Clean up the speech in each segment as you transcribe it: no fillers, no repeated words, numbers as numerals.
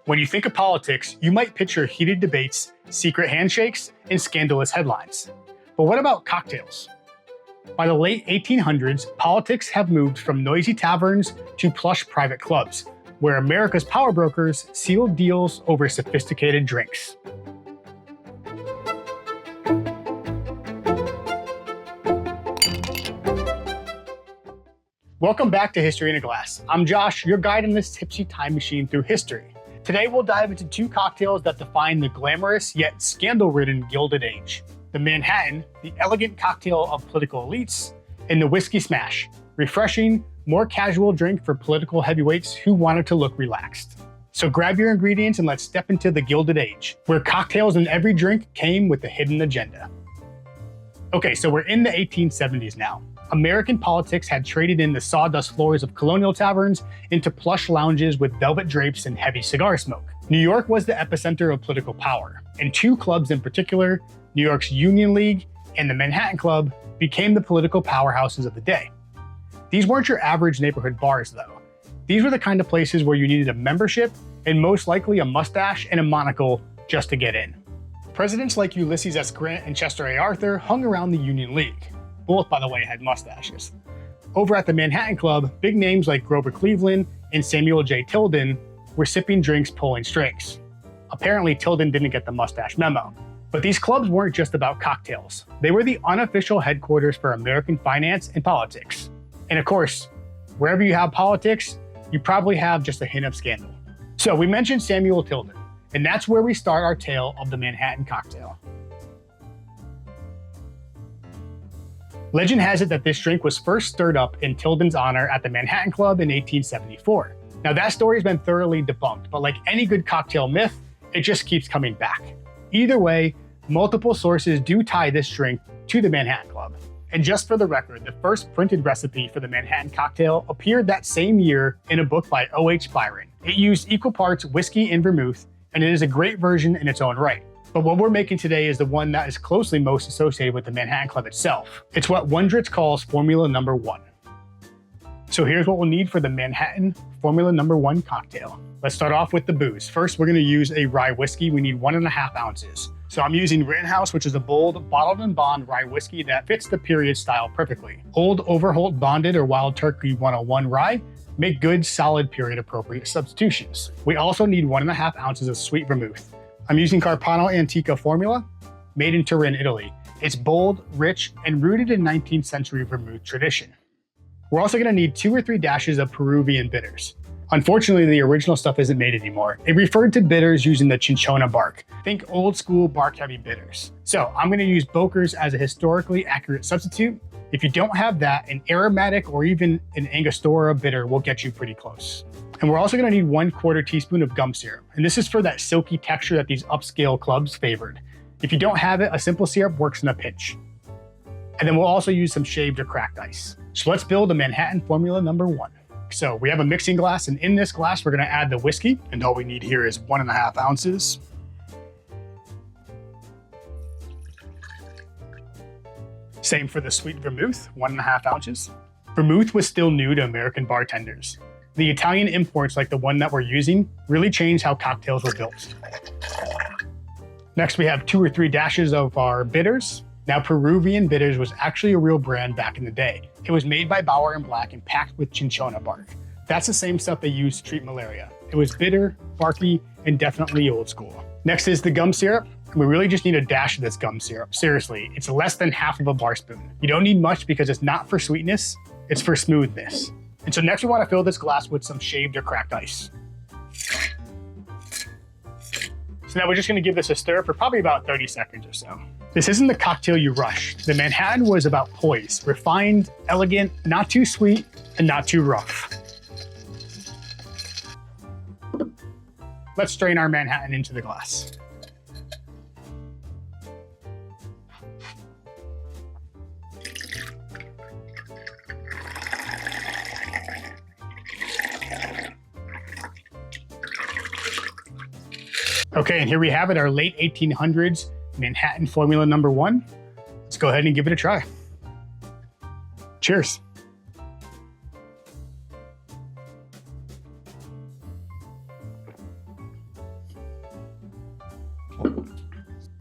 When you think of politics, you might picture heated debates, secret handshakes, and scandalous headlines. But what about cocktails? By the late 1800s, politics have moved from noisy taverns to plush private clubs, where America's power brokers sealed deals over sophisticated drinks. Welcome back to History in a Glass. I'm Josh, your guide in this tipsy time machine through history. Today we'll dive into two cocktails that define the glamorous yet scandal-ridden Gilded Age. The Manhattan, the elegant cocktail of political elites, and the Whiskey Smash, refreshing, more casual drink for political heavyweights who wanted to look relaxed. So grab your ingredients and let's step into the Gilded Age, where cocktails in every drink came with a hidden agenda. Okay, so we're in the 1870s now. American politics had traded in the sawdust floors of colonial taverns into plush lounges with velvet drapes and heavy cigar smoke. New York was the epicenter of political power, and two clubs in particular, New York's Union League and the Manhattan Club, became the political powerhouses of the day. These weren't your average neighborhood bars, though. These were the kind of places where you needed a membership and most likely a mustache and a monocle just to get in. Presidents like Ulysses S. Grant and Chester A. Arthur hung around the Union League. Both, by the way, had mustaches. Over at the Manhattan Club, big names like Grover Cleveland and Samuel J. Tilden were sipping drinks pulling strings. Apparently, Tilden didn't get the mustache memo. But these clubs weren't just about cocktails. They were the unofficial headquarters for American finance and politics. And of course, wherever you have politics, you probably have just a hint of scandal. So we mentioned Samuel Tilden, and that's where we start our tale of the Manhattan cocktail. Legend has it that this drink was first stirred up in Tilden's honor at the Manhattan Club in 1874. Now that story has been thoroughly debunked, but like any good cocktail myth, it just keeps coming back. Either way, multiple sources do tie this drink to the Manhattan Club. And just for the record, the first printed recipe for the Manhattan cocktail appeared that same year in a book by O.H. Byron. It used equal parts whiskey and vermouth, and it is a great version in its own right. But what we're making today is the one that is closely most associated with the Manhattan Club itself. It's what Wondrich calls Formula Number 1. So here's what we'll need for the Manhattan Formula Number 1 cocktail. Let's start off with the booze. First, we're gonna use a rye whiskey. We need 1.5 ounces. So I'm using Rittenhouse, which is a bold, bottled and bond rye whiskey that fits the period style perfectly. Old Overholt Bonded or Wild Turkey 101 rye make good, solid period appropriate substitutions. We also need 1.5 ounces of sweet vermouth. I'm using Carpano Antica formula, made in Turin, Italy. It's bold, rich, and rooted in 19th century vermouth tradition. We're also gonna need 2 or 3 dashes of Peruvian bitters. Unfortunately, the original stuff isn't made anymore. It referred to bitters using the cinchona bark. Think old school bark heavy bitters. So I'm gonna use Boker's as a historically accurate substitute. If you don't have that, an aromatic or even an Angostura bitter will get you pretty close. And we're also gonna need 1/4 teaspoon of gum syrup. And this is for that silky texture that these upscale clubs favored. If you don't have it, a simple syrup works in a pinch. And then we'll also use some shaved or cracked ice. So let's build a Manhattan Formula Number 1. So we have a mixing glass, and in this glass, we're gonna add the whiskey. And all we need here is 1.5 ounces. Same for the sweet vermouth, 1.5 ounces. Vermouth was still new to American bartenders. The Italian imports like the one that we're using really changed how cocktails were built. Next, we have 2 or 3 dashes of our bitters. Now, Peruvian bitters was actually a real brand back in the day. It was made by Bauer and Black and packed with cinchona bark. That's the same stuff they used to treat malaria. It was bitter, barky, and definitely old school. Next is the gum syrup. We really just need a dash of this gum syrup. Seriously, it's less than half of a bar spoon. You don't need much because it's not for sweetness, it's for smoothness. And so next we want to fill this glass with some shaved or cracked ice. So now we're just going to give this a stir for probably about 30 seconds or so. This isn't the cocktail you rush. The Manhattan was about poise, refined, elegant, not too sweet, and not too rough. Let's strain our Manhattan into the glass. Okay, and here we have it, our late 1800s Manhattan Formula Number 1. Let's go ahead and give it a try. Cheers.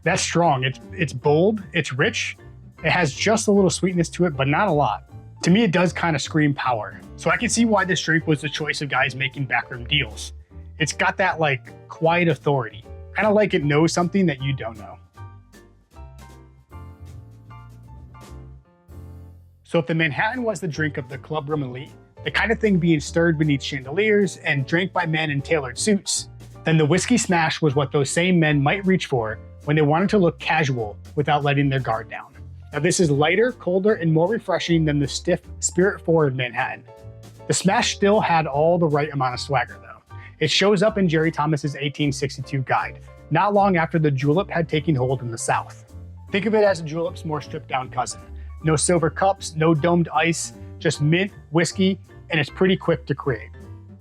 That's strong. It's bold, it's rich, it has just a little sweetness to it, but not a lot. To me, it does kind of scream power. So I can see why this drink was the choice of guys making backroom deals. It's got that like quiet authority, kind of like it knows something that you don't know. So if the Manhattan was the drink of the clubroom elite, the kind of thing being stirred beneath chandeliers and drank by men in tailored suits, then the whiskey smash was what those same men might reach for when they wanted to look casual without letting their guard down. Now this is lighter, colder, and more refreshing than the stiff, spirit-forward Manhattan. The smash still had all the right amount of swagger though. It shows up in Jerry Thomas's 1862 guide, not long after the julep had taken hold in the South. Think of it as a julep's more stripped down cousin. No silver cups, no domed ice, just mint, whiskey, and it's pretty quick to create.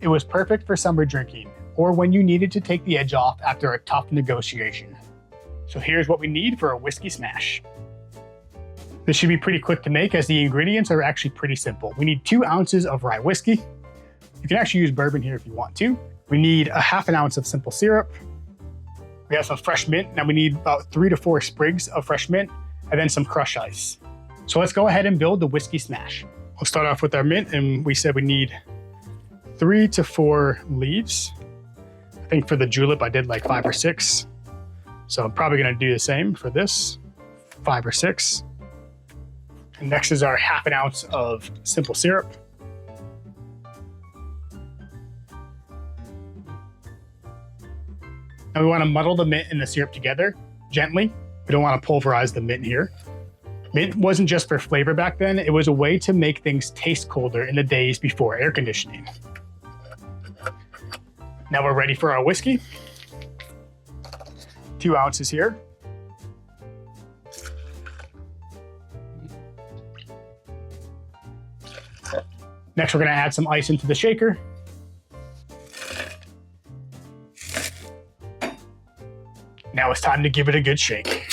It was perfect for summer drinking, or when you needed to take the edge off after a tough negotiation. So here's what we need for a whiskey smash. This should be pretty quick to make as the ingredients are actually pretty simple. We need 2 ounces of rye whiskey. You can actually use bourbon here if you want to. We need a ½ an ounce of simple syrup. We have some fresh mint. Now we need about 3 to 4 sprigs of fresh mint and then some crushed ice. So let's go ahead and build the whiskey smash. We'll start off with our mint, and we said we need 3 to 4 leaves. I think for the julep, I did like 5 or 6. So I'm probably gonna do the same for this, 5 or 6. And next is our ½ an ounce of simple syrup. Now we wanna muddle the mint and the syrup together gently. We don't wanna pulverize the mint here. Mint wasn't just for flavor back then, it was a way to make things taste colder in the days before air conditioning. Now we're ready for our whiskey. 2 ounces here. Next, we're gonna add some ice into the shaker. Now it's time to give it a good shake.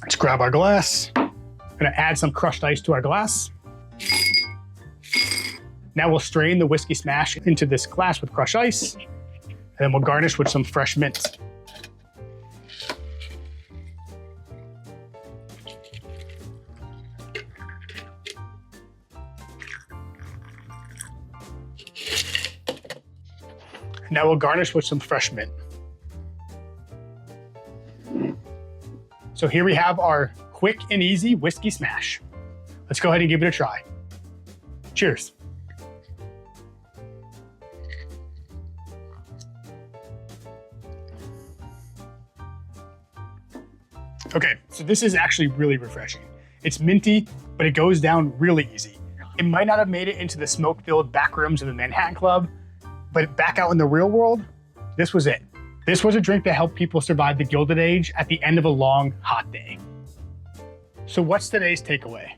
Let's grab our glass. I'm gonna add some crushed ice to our glass. Now we'll strain the whiskey smash into this glass with crushed ice, and then we'll garnish with some fresh mint. Now we'll garnish with some fresh mint. So here we have our quick and easy whiskey smash. Let's go ahead and give it a try. Cheers. Okay, so this is actually really refreshing. It's minty, but it goes down really easy. It might not have made it into the smoke-filled backrooms of the Manhattan Club, but back out in the real world, this was it. This was a drink that helped people survive the Gilded Age at the end of a long, hot day. So what's today's takeaway?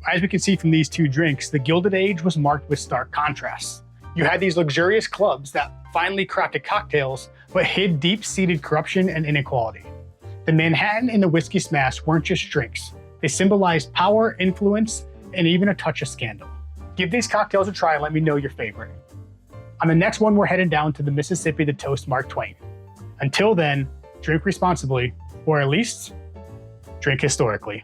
As we can see from these 2 drinks, the Gilded Age was marked with stark contrasts. You had these luxurious clubs that finely crafted cocktails, but hid deep-seated corruption and inequality. The Manhattan and the whiskey smash weren't just drinks. They symbolized power, influence, and even a touch of scandal. Give these cocktails a try and let me know your favorite. On the next one, we're headed down to the Mississippi to toast Mark Twain. Until then, drink responsibly, or at least, drink historically.